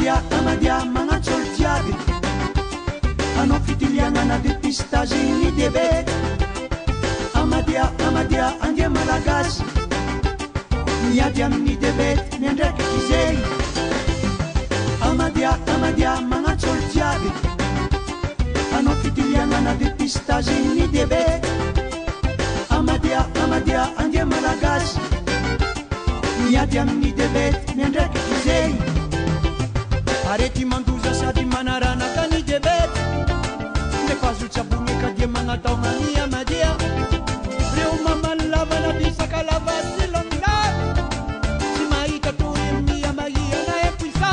Amadia magnatso olo jiaby anao fitiliagnana dépistage ny diabety. Amadia andia malagasy miady amin'ny diabety miandraiky izay. Amadia magnatso olo jiaby anao fitiliagnana dépistage ny diabety. Amadia andia malagasy miady amin'ny diabety miandraiky izay. Arety mandoza sady manaranaka ny diabety nefa azo tsabony ka dia magnatao mani Amadia. Reo mamany lavana bisaka lava silomilay tsy mahita tory amin'ny amahia na epoisa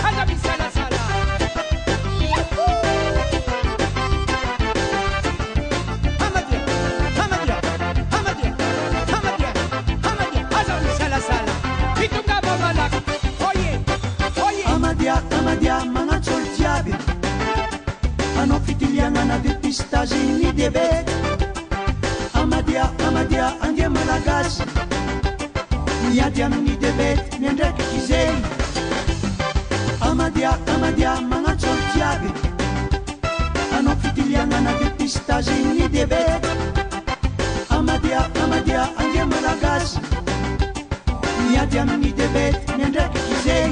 aza misalasala. Aza misalasala fitonga babalaka. Amadia magnatso olo jiaby anao fitiliagnana dépistage ny diabety. Amadia andia malagasy miady amin'ny diabety miandraiky izay. Amadia magnatso olo jiaby anao fitiliagnana dépistage ny diabety. Amadia andia malagasy miady amin'ny diabety miandraiky izay.